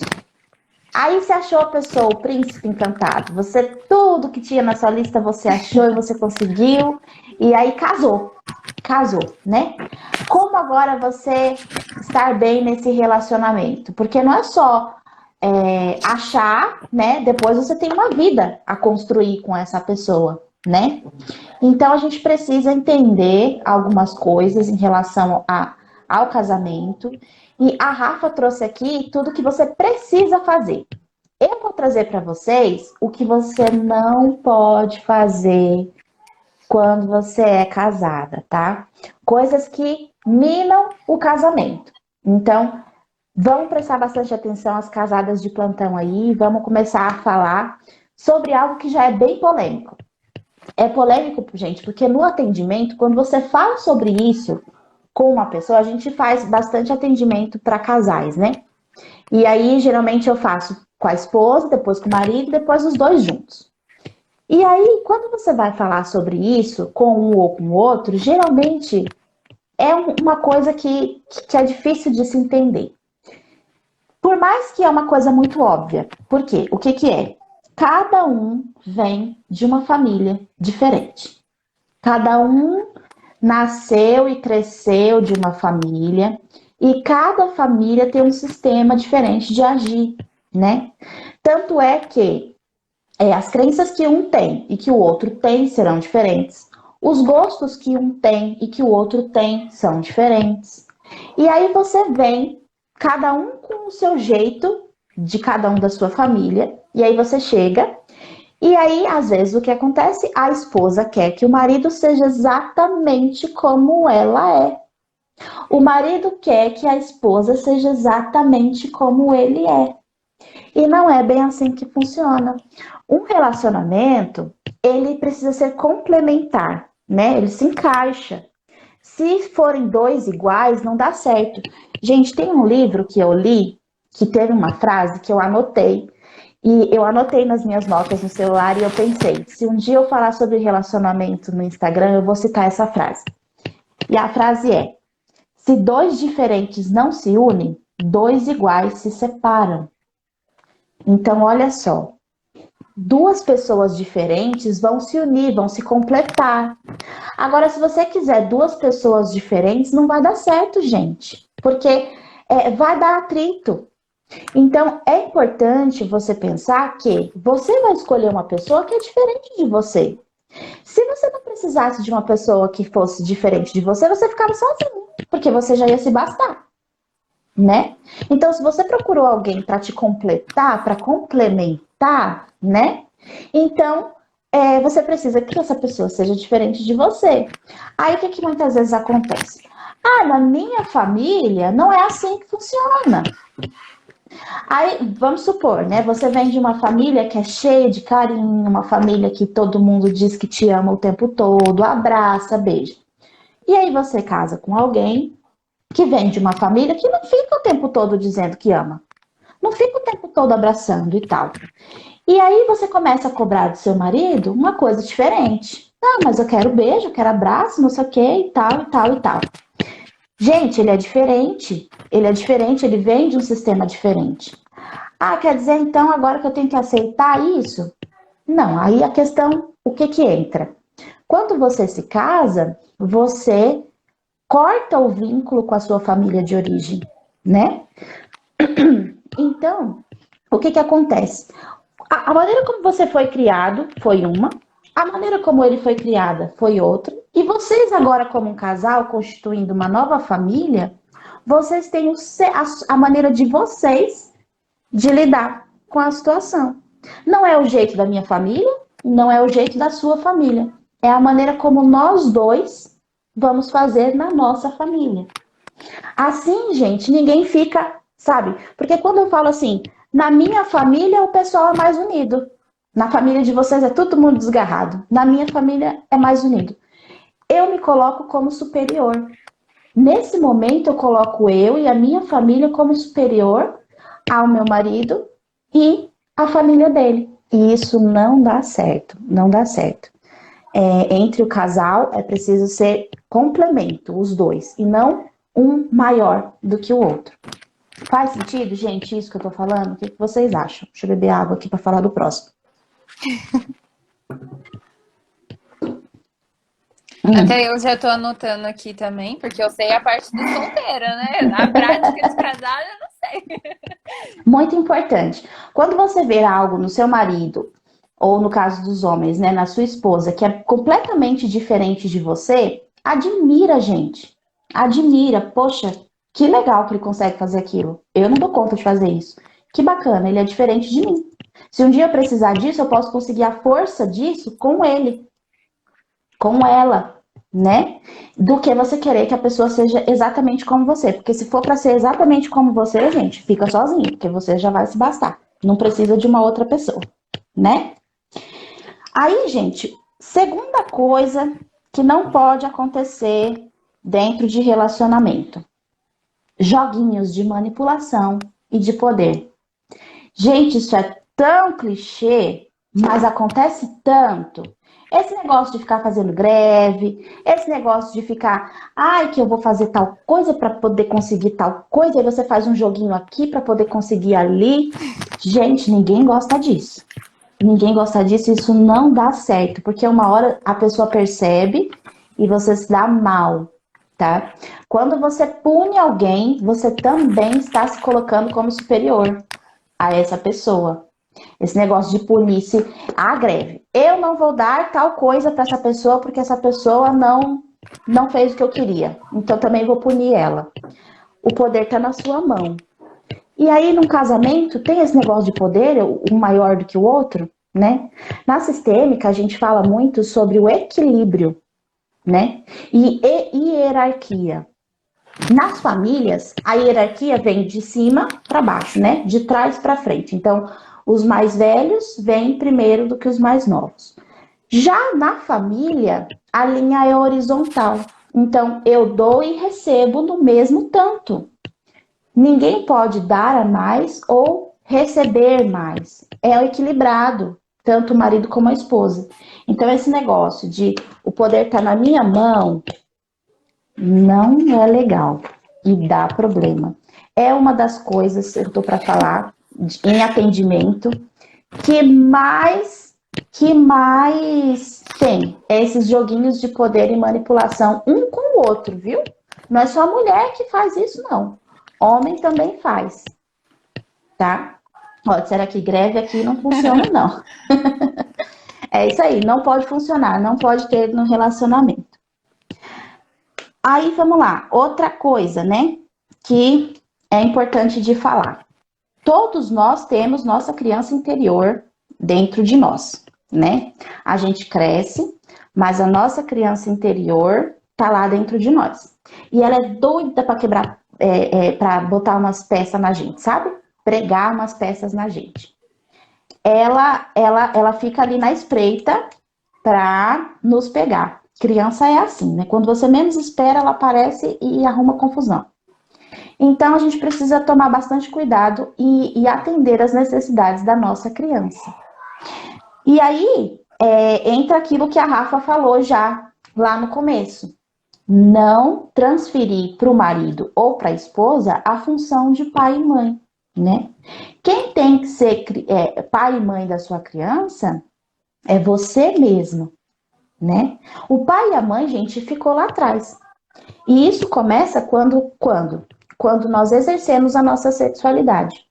Aí você achou a pessoa, o príncipe encantado. Você, tudo que tinha na sua lista, você achou e você conseguiu. E aí casou. Casou, né? Como agora você estar bem nesse relacionamento? Porque não é só achar, né? Depois você tem uma vida a construir com essa pessoa, né? Então a gente precisa entender algumas coisas em relação ao casamento. E a Rafa trouxe aqui tudo que você precisa fazer. Eu vou trazer para vocês o que você não pode fazer quando você é casada, tá? Coisas que minam o casamento. Então, vamos prestar bastante atenção às casadas de plantão aí, vamos começar a falar sobre algo que já é bem polêmico. É polêmico, gente, porque no atendimento, quando você fala sobre isso com uma pessoa, a gente faz bastante atendimento para casais, né? E aí, geralmente, eu faço com a esposa, depois com o marido, depois os dois juntos. E aí, quando você vai falar sobre isso com um ou com o outro, geralmente é uma coisa que é difícil de se entender. Por mais que é uma coisa muito óbvia. Por quê? O que é? Cada um vem de uma família diferente. Cada um nasceu e cresceu de uma família e cada família tem um sistema diferente de agir, né? Tanto é que as crenças que um tem e que o outro tem serão diferentes. Os gostos que um tem e que o outro tem são diferentes. E aí você vem, cada um com o seu jeito, de cada um da sua família, e aí você chega, e aí, às vezes, o que acontece? A esposa quer que o marido seja exatamente como ela é. O marido quer que a esposa seja exatamente como ele é. E não é bem assim que funciona. Um relacionamento, ele precisa ser complementar, né? Ele se encaixa. Se forem dois iguais, não dá certo. Gente, tem um livro que eu li, que teve uma frase que eu anotei. E eu anotei nas minhas notas no celular e eu pensei, se um dia eu falar sobre relacionamento no Instagram, eu vou citar essa frase. E a frase é: se dois diferentes não se unem, dois iguais se separam. Então, olha só, duas pessoas diferentes vão se unir, vão se completar. Agora, se você quiser duas pessoas diferentes, não vai dar certo, gente, porque vai dar atrito. Então, é importante você pensar que você vai escolher uma pessoa que é diferente de você. Se você não precisasse de uma pessoa que fosse diferente de você, você ficava sozinho, porque você já ia se bastar, né? Então, se você procurou alguém para te completar, para complementar, né? Então, você precisa que essa pessoa seja diferente de você. Aí, o que muitas vezes acontece? Ah, na minha família não é assim que funciona. Aí, vamos supor, né? Você vem de uma família que é cheia de carinho, uma família que todo mundo diz que te ama o tempo todo, abraça, beija. E aí você casa com alguém que vem de uma família que não fica o tempo todo dizendo que ama. Não fica o tempo todo abraçando e tal. E aí você começa a cobrar do seu marido uma coisa diferente. Ah, mas eu quero beijo, eu quero abraço, não sei o que e tal, e tal, e tal. Gente, ele é diferente, ele vem de um sistema diferente. Ah, quer dizer então agora que eu tenho que aceitar isso? Não, aí a questão, o que entra? Quando você se casa, você corta o vínculo com a sua família de origem, né? Então, o que acontece? A maneira como você foi criado foi uma, a maneira como ele foi criada foi outra, e vocês agora como um casal, constituindo uma nova família, vocês têm a maneira de vocês de lidar com a situação. Não é o jeito da minha família, não é o jeito da sua família. É a maneira como nós dois vamos fazer na nossa família. Assim, gente, ninguém fica, sabe? Porque quando eu falo assim, na minha família o pessoal é mais unido. Na família de vocês é todo mundo desgarrado. Na minha família é mais unido. Eu me coloco como superior. Nesse momento eu coloco eu e a minha família como superior ao meu marido e a família dele. E isso não dá certo, não dá certo. Entre o casal é preciso ser complemento, os dois, e não um maior do que o outro. Faz sentido, gente, isso que eu tô falando? O que vocês acham? Deixa eu beber água aqui para falar do próximo. Até eu já tô anotando aqui também, porque eu sei a parte do solteira, né? Na prática de casada, eu não sei. Muito importante. Quando você ver algo no seu marido, ou no caso dos homens, né, na sua esposa, que é completamente diferente de você, admira, gente. admira, poxa, que legal que ele consegue fazer aquilo. Eu não dou conta de fazer isso. Que bacana, ele é diferente de mim. Se um dia eu precisar disso, eu posso conseguir a força disso com ele, com ela, né? Do que você querer que a pessoa seja exatamente como você. Porque se for para ser exatamente como você, gente, fica sozinho, porque você já vai se bastar. Não precisa de uma outra pessoa, né? Aí, gente, segunda coisa que não pode acontecer dentro de relacionamento: joguinhos de manipulação e de poder. Gente, isso é tão clichê, mas acontece tanto. Esse negócio de ficar fazendo greve, esse negócio de ficar, ai, que eu vou fazer tal coisa para poder conseguir tal coisa, aí você faz um joguinho aqui para poder conseguir ali. Gente, ninguém gosta disso. Ninguém gosta disso, isso não dá certo, porque uma hora a pessoa percebe e você se dá mal, tá? Quando você pune alguém, você também está se colocando como superior a essa pessoa. Esse negócio de punir, se a greve. Eu não vou dar tal coisa para essa pessoa porque essa pessoa não fez o que eu queria. Então também vou punir ela. O poder está na sua mão. E aí, num casamento, tem esse negócio de poder, um maior do que o outro, né? Na sistêmica, a gente fala muito sobre o equilíbrio, né? E hierarquia. Nas famílias, a hierarquia vem de cima para baixo, né? De trás para frente. Então, os mais velhos vêm primeiro do que os mais novos. Já na família, a linha é horizontal. Então, eu dou e recebo no mesmo tanto. Ninguém pode dar a mais ou receber mais. É o equilibrado, tanto o marido como a esposa. Então, esse negócio de o poder estar na minha mão não é legal e dá problema. É uma das coisas, eu estou para falar, em atendimento, que mais tem esses joguinhos de poder e manipulação um com o outro, viu? Não é só a mulher que faz isso, não. Homem também faz, tá? Ó, disseram aqui, greve aqui não funciona, não. É isso aí, não pode funcionar, não pode ter no relacionamento. Aí, vamos lá, outra coisa, né, que é importante de falar. Todos nós temos nossa criança interior dentro de nós, né? A gente cresce, mas a nossa criança interior tá lá dentro de nós. E ela é doida para quebrar, para botar umas peças na gente, sabe? Pregar umas peças na gente. Ela fica ali na espreita para nos pegar. Criança é assim, né? Quando você menos espera, ela aparece e arruma confusão. Então, a gente precisa tomar bastante cuidado e atender as necessidades da nossa criança. E aí, entra aquilo que a Rafa falou já lá no começo. Não transferir para o marido ou para a esposa a função de pai e mãe, né? Quem tem que ser pai e mãe da sua criança é você mesmo, né? O pai e a mãe, gente, ficou lá atrás. E isso começa quando nós exercemos a nossa sexualidade.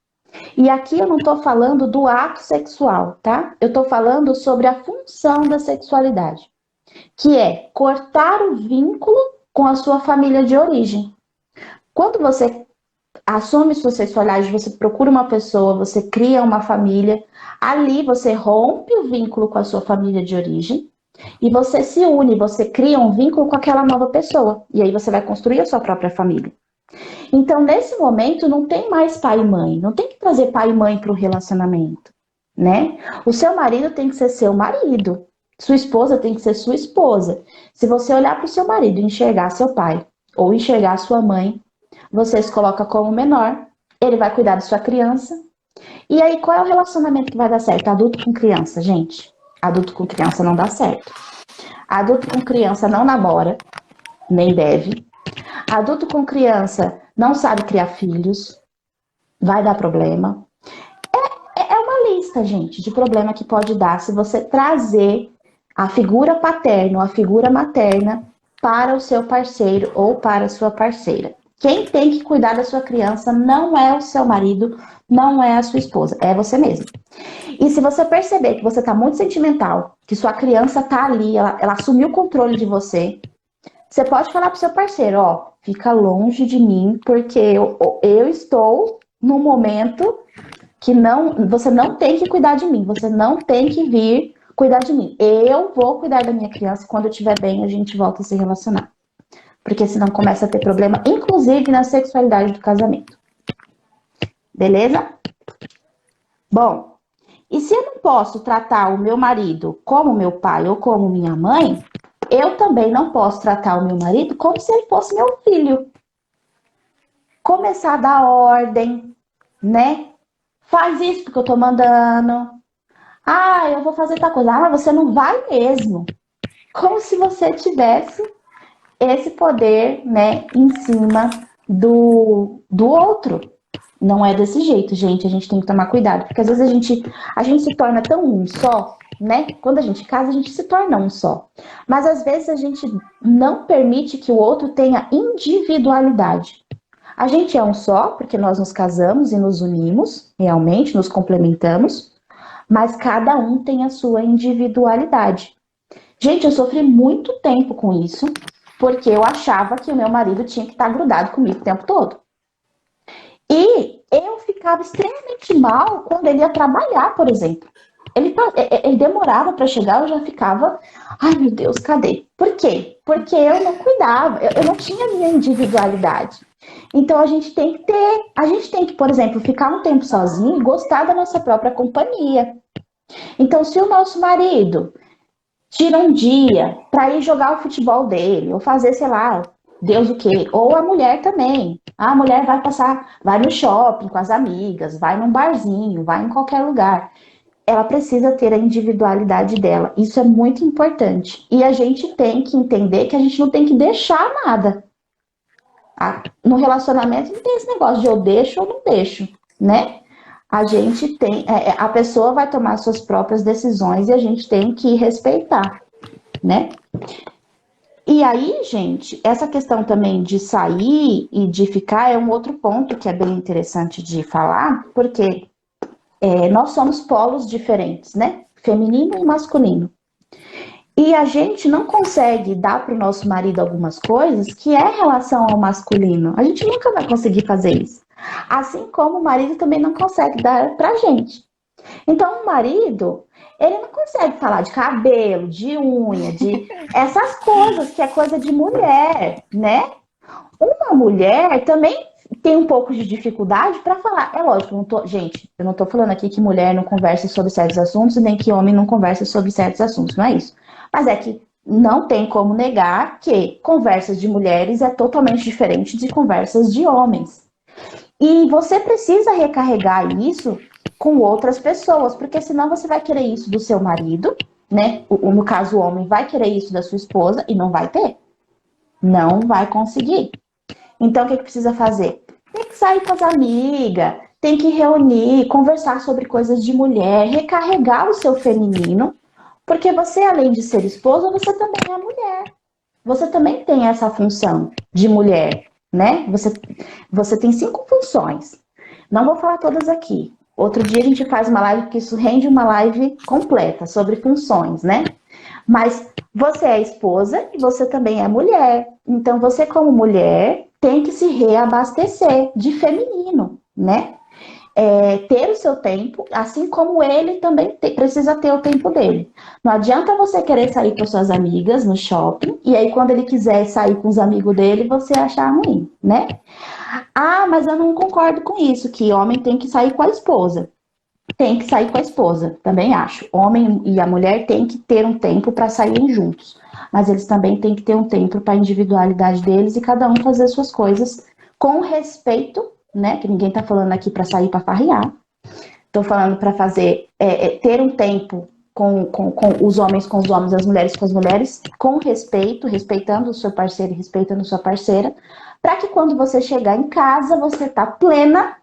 E aqui eu não estou falando do ato sexual, tá? Eu estou falando sobre a função da sexualidade, que é cortar o vínculo com a sua família de origem. Quando você assume sua sexualidade, você procura uma pessoa, você cria uma família, ali você rompe o vínculo com a sua família de origem e você se une, você cria um vínculo com aquela nova pessoa. E aí você vai construir a sua própria família. Então, nesse momento, não tem mais pai e mãe. Não tem que trazer pai e mãe para o relacionamento, né? O seu marido tem que ser seu marido. Sua esposa tem que ser sua esposa. Se você olhar para o seu marido e enxergar seu pai ou enxergar sua mãe, você se coloca como menor, ele vai cuidar de sua criança. E aí, qual é o relacionamento que vai dar certo? Adulto com criança, gente. Adulto com criança não dá certo. Adulto com criança não namora, nem deve. Adulto com criança não sabe criar filhos, vai dar problema. É uma lista, gente, de problema que pode dar se você trazer a figura paterna ou a figura materna para o seu parceiro ou para a sua parceira. Quem tem que cuidar da sua criança não é o seu marido, não é a sua esposa, é você mesmo. E se você perceber que você está muito sentimental, que sua criança está ali, ela assumiu o controle de você, Você pode falar pro seu parceiro, ó, fica longe de mim, porque eu estou num momento que você não tem que cuidar de mim, você não tem que vir cuidar de mim. Eu vou cuidar da minha criança e quando eu estiver bem, a gente volta a se relacionar. Porque senão começa a ter problema, inclusive na sexualidade do casamento. Beleza? Bom, e se eu não posso tratar o meu marido como meu pai ou como minha mãe, eu também não posso tratar o meu marido como se ele fosse meu filho. Começar a dar ordem, né? Faz isso porque eu tô mandando. Ah, eu vou fazer tal coisa. Ah, você não vai mesmo. Como se você tivesse esse poder, né, em cima do outro. Não é desse jeito, gente. A gente tem que tomar cuidado, porque às vezes a gente se torna tão um só, né? Quando a gente casa, a gente se torna um só. Mas às vezes a gente não permite que o outro tenha individualidade. A gente é um só, porque nós nos casamos e nos unimos, realmente, nos complementamos, mas cada um tem a sua individualidade. Gente, eu sofri muito tempo com isso, porque eu achava que o meu marido tinha que estar grudado comigo o tempo todo. E eu ficava extremamente mal quando ele ia trabalhar, por exemplo. Ele demorava para chegar, eu já ficava, ai meu Deus, cadê? Por quê? Porque eu não cuidava, eu não tinha minha individualidade. Então a gente tem que, por exemplo, ficar um tempo sozinho e gostar da nossa própria companhia. Então, se o nosso marido tira um dia para ir jogar o futebol dele, ou fazer, sei lá, Deus o quê, ou a mulher também. A mulher vai no shopping com as amigas, vai num barzinho, vai em qualquer lugar. Ela precisa ter a individualidade dela. Isso é muito importante. E a gente tem que entender que a gente não tem que deixar nada. No relacionamento não tem esse negócio de eu deixo ou não deixo, né? A gente tem, a pessoa vai tomar suas próprias decisões e a gente tem que respeitar, né? E aí, gente, essa questão também de sair e de ficar é um outro ponto que é bem interessante de falar, porque nós somos polos diferentes, né? Feminino e masculino. E a gente não consegue dar para o nosso marido algumas coisas que é em relação ao masculino. A gente nunca vai conseguir fazer isso. Assim como o marido também não consegue dar para a gente. Então, o marido, ele não consegue falar de cabelo, de unha, de essas coisas que é coisa de mulher, né? Uma mulher também tem um pouco de dificuldade para falar. É lógico, eu não tô falando aqui que mulher não conversa sobre certos assuntos, nem que homem não conversa sobre certos assuntos, não é isso. Mas é que não tem como negar que conversas de mulheres é totalmente diferente de conversas de homens. E você precisa recarregar isso com outras pessoas, porque senão você vai querer isso do seu marido, né? No caso, o homem vai querer isso da sua esposa e não vai ter. Não vai conseguir. Então, o que precisa fazer? Tem que sair com as amigas, tem que reunir, conversar sobre coisas de mulher, recarregar o seu feminino, porque você, além de ser esposa, você também é mulher. Você também tem essa função de mulher, né? Você tem 5 funções. Não vou falar todas aqui. Outro dia a gente faz uma live, porque isso rende uma live completa sobre funções, né? Mas você é esposa e você também é mulher. Então, você como mulher tem que se reabastecer de feminino, né? Ter o seu tempo, assim como ele também precisa ter o tempo dele. Não adianta você querer sair com suas amigas no shopping, e aí quando ele quiser sair com os amigos dele, você achar ruim, né? Ah, mas eu não concordo com isso, que homem tem que sair com a esposa. Tem que sair com a esposa, também acho. O homem e a mulher têm que ter um tempo para saírem juntos. Mas eles também têm que ter um tempo para a individualidade deles e cada um fazer suas coisas com respeito, né? Que ninguém tá falando aqui para sair para farrear. Tô falando para fazer, ter um tempo com os homens com os homens, as mulheres com as mulheres, com respeito, respeitando o seu parceiro e respeitando sua parceira, para que quando você chegar em casa, você tá plena,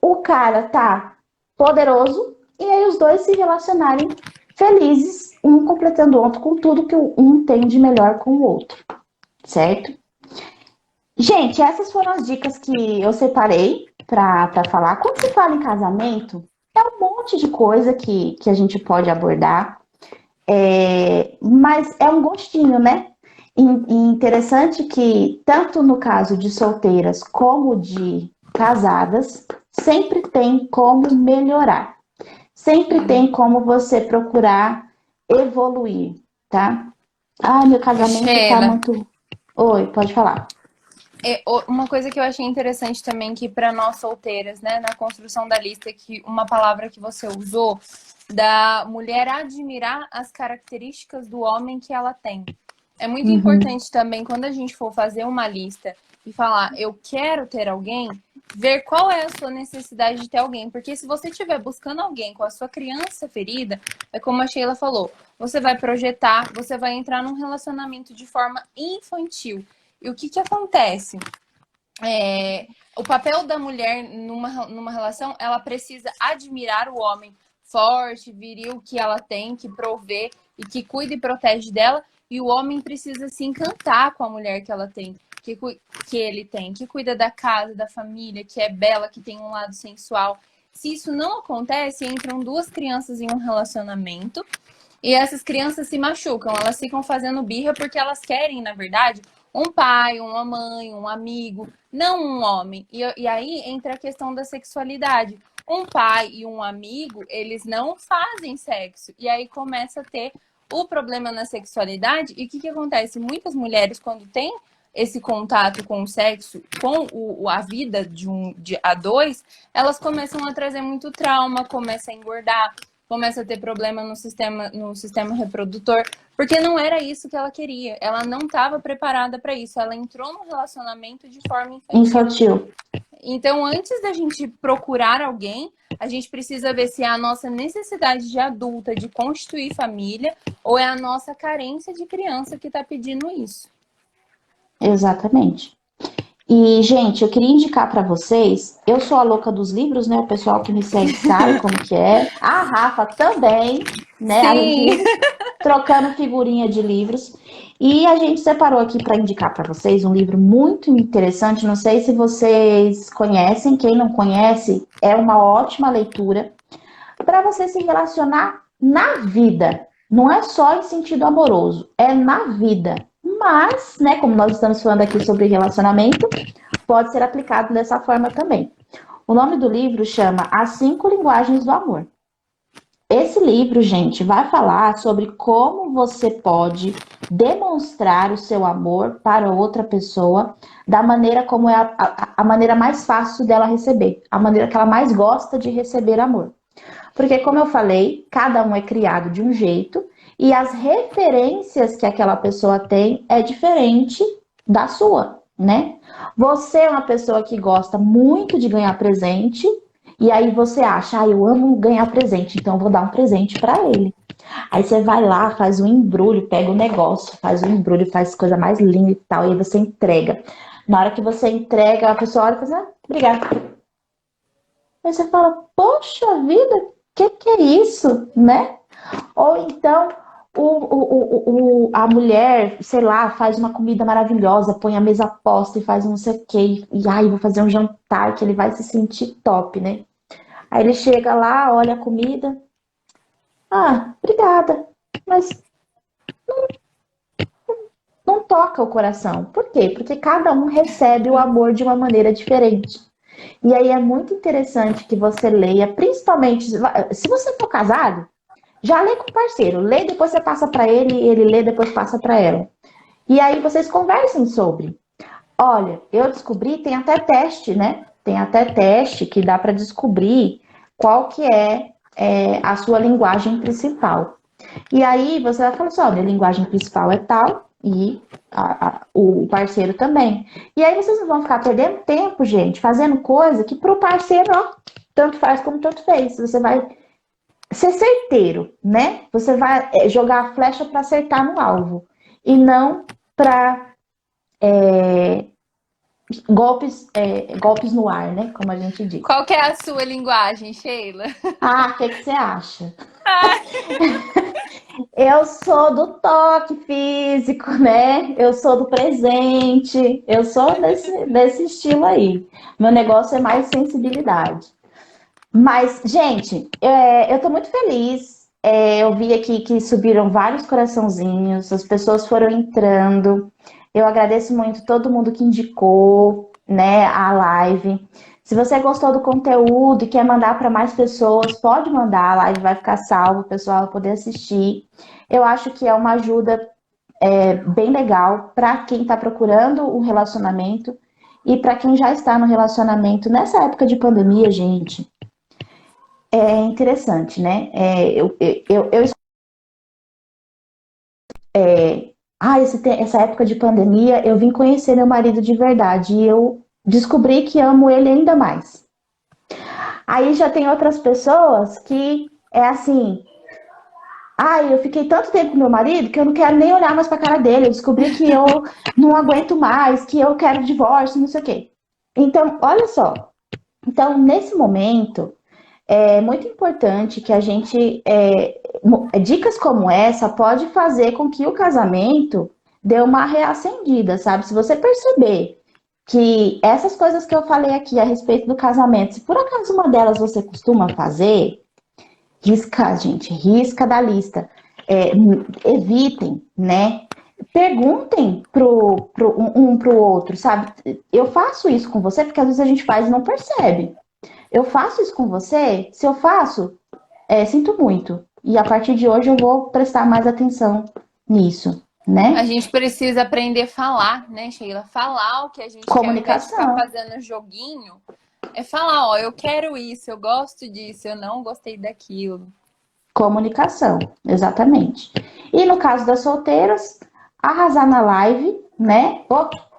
o cara tá poderoso, e aí os dois se relacionarem felizes, um completando o outro com tudo que um tem de melhor com o outro, certo? Gente, essas foram as dicas que eu separei para falar. Quando se fala em casamento, é um monte de coisa que a gente pode abordar, mas é um gostinho, né? interessante que, tanto no caso de solteiras como de casadas, sempre tem como melhorar. Sempre tem como você procurar evoluir, tá? Ah, meu casamento tá Sheila, muito. Oi, pode falar. uma coisa que eu achei interessante também que para nós solteiras, né, na construção da lista, que uma palavra que você usou da mulher admirar as características do homem que ela tem. É muito Uhum. importante também quando a gente for fazer uma lista e falar, eu quero ter alguém, ver qual é a sua necessidade de ter alguém, porque se você estiver buscando alguém com a sua criança ferida, é como a Sheila falou, você vai projetar, você vai entrar num relacionamento de forma infantil. E o que que acontece? O papel da mulher numa relação, ela precisa admirar o homem forte, viril que ela tem, que provê e que cuida e protege dela, e o homem precisa se encantar com a mulher que ela tem, que ele tem, que cuida da casa, da família, que é bela, que tem um lado sensual. Se isso não acontece, entram duas crianças em um relacionamento e essas crianças se machucam, elas ficam fazendo birra porque elas querem, na verdade, um pai, uma mãe, um amigo, não um homem. E aí entra a questão da sexualidade. Um pai e um amigo, eles não fazem sexo. E aí começa a ter o problema na sexualidade. E o que acontece? Muitas mulheres, quando têm esse contato com o sexo, com a vida de a dois, elas começam a trazer muito trauma, começam a engordar, começa a ter problema no sistema reprodutor, porque não era isso que ela queria. Ela não estava preparada para isso. Ela entrou no relacionamento de forma infantil. Infantil. Então, antes da gente procurar alguém, a gente precisa ver se é a nossa necessidade de adulta de constituir família ou é a nossa carência de criança que está pedindo isso. Exatamente. E, gente, eu queria indicar para vocês, eu sou a louca dos livros, né? O pessoal que me segue sabe como que é. A Rafa também, né? A gente Sim, vive trocando figurinha de livros. E a gente separou aqui para indicar para vocês um livro muito interessante. Não sei se vocês conhecem, quem não conhece, é uma ótima leitura para você se relacionar na vida. Não é só em sentido amoroso, é na vida. Mas, né, como nós estamos falando aqui sobre relacionamento, pode ser aplicado dessa forma também. O nome do livro chama As Cinco Linguagens do Amor. Esse livro, gente, vai falar sobre como você pode demonstrar o seu amor para outra pessoa da maneira como é a maneira mais fácil dela receber, a maneira que ela mais gosta de receber amor. Porque, como eu falei, cada um é criado de um jeito e as referências que aquela pessoa tem é diferente da sua, né? Você é uma pessoa que gosta muito de ganhar presente e aí você acha, eu amo ganhar presente, então eu vou dar um presente para ele. Aí você vai lá, faz um embrulho, pega o negócio, faz um embrulho, faz coisa mais linda e tal, e aí você entrega. Na hora que você entrega, a pessoa olha e fala, obrigada. Aí você fala, poxa vida, que é isso, né? Ou então a mulher, sei lá, faz uma comida maravilhosa, põe a mesa posta e faz um não sei o quê, e ai, vou fazer um jantar que ele vai se sentir top, né? Aí ele chega lá, olha a comida, obrigada, mas não toca o coração. Por quê? Porque cada um recebe o amor de uma maneira diferente. E aí é muito interessante que você leia, principalmente se você for casado, já lê com o parceiro, lê depois você passa para ele, ele lê depois passa para ela. E aí vocês conversem sobre. Olha, eu descobri, tem até teste, né? Tem até teste que dá para descobrir qual que é a sua linguagem principal. E aí você vai falar assim, ó, minha linguagem principal é tal e o parceiro também. E aí vocês não vão ficar perdendo tempo, gente, fazendo coisa que pro parceiro, ó, tanto faz como tanto fez. Você vai ser certeiro, né? Você vai jogar a flecha para acertar no alvo e não para golpes no ar, né? Como a gente diz. qual que é a sua linguagem, Sheila? O que você acha? Eu sou do toque físico, né? Eu sou do presente. Eu sou desse estilo aí. Meu negócio é mais sensibilidade. Mas, gente, eu tô muito feliz Eu vi aqui que subiram vários coraçãozinhos, as pessoas foram entrando. Eu agradeço muito todo mundo que indicou, né, a live. Se você gostou do conteúdo e quer mandar para mais pessoas, pode mandar, a live vai ficar salva, o pessoal vai poder assistir. Eu acho que é uma ajuda bem legal para quem está procurando um relacionamento e para quem já está no relacionamento. Nessa época de pandemia, gente, é interessante, né? Essa época de pandemia, eu vim conhecer meu marido de verdade e eu descobri que amo ele ainda mais. Aí já tem outras pessoas que é assim, eu fiquei tanto tempo com meu marido que eu não quero nem olhar mais pra cara dele. Eu descobri que eu não aguento mais, que eu quero divórcio, não sei o quê. Então, olha só. Então, nesse momento, é muito importante que a gente. Dicas como essa pode fazer com que o casamento dê uma reacendida, sabe? Se você perceber que essas coisas que eu falei aqui a respeito do casamento, se por acaso uma delas você costuma fazer, risca, gente, risca da lista. Evitem, né? Perguntem um pro outro, sabe? Eu faço isso com você porque às vezes a gente faz e não percebe. Eu faço isso com você? Se eu faço, sinto muito. E a partir de hoje eu vou prestar mais atenção nisso, A né? gente precisa aprender a falar, né, Sheila? Falar o que a gente quer, ao invés de ficar Comunicação. fazendo joguinho, é falar, ó, eu quero isso, eu gosto disso, eu não gostei daquilo. Comunicação, exatamente. E no caso das solteiras, arrasar na live, né?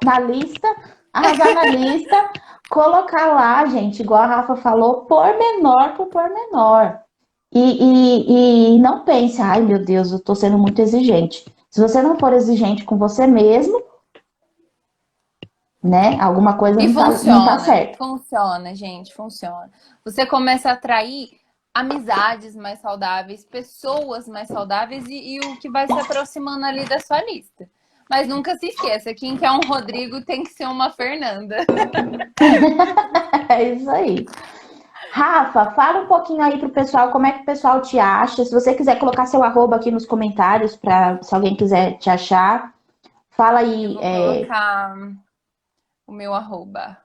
Na lista, arrasar na lista, colocar lá, gente, igual a Rafa falou, pormenor por pormenor. E não pense, ai meu Deus, eu tô sendo muito exigente. Se você não for exigente com você mesmo, né? Alguma coisa E não tá certa. funciona, gente, funciona. Você começa a atrair amizades mais saudáveis, pessoas mais saudáveis e o que vai se aproximando ali da sua lista. Mas nunca se esqueça, quem quer um Rodrigo tem que ser uma Fernanda. É isso aí. Rafa, fala um pouquinho aí pro pessoal como é que o pessoal te acha. Se você quiser colocar seu arroba aqui nos comentários, para se alguém quiser te achar, fala Eu aí. vou colocar o meu arroba.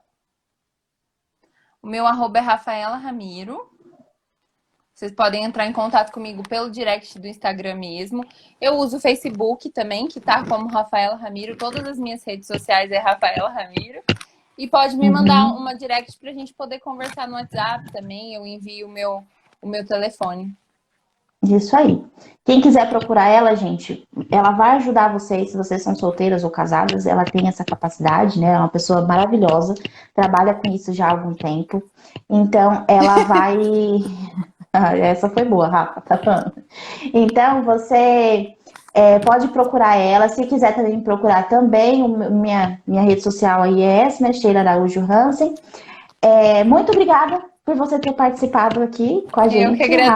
O meu arroba é Rafaela Ramiro. Vocês podem entrar em contato comigo pelo direct do Instagram mesmo. Eu uso o Facebook também, que tá como Rafaela Ramiro. Todas as minhas redes sociais é Rafaela Ramiro. E pode me mandar uma direct pra gente poder conversar no WhatsApp também. Eu envio o meu telefone. Isso aí. Quem quiser procurar ela, gente, ela vai ajudar vocês, se vocês são solteiras ou casadas, ela tem essa capacidade, né? É uma pessoa maravilhosa, trabalha com isso já há algum tempo. Então, ela vai. Essa foi boa, Rafa, tá falando. Então, você pode procurar ela. Se quiser também procurar também, minha rede social aí é essa, né? Sheila Araújo Hansen. Muito obrigada por você ter participado aqui com a Eu que gente. agradeço.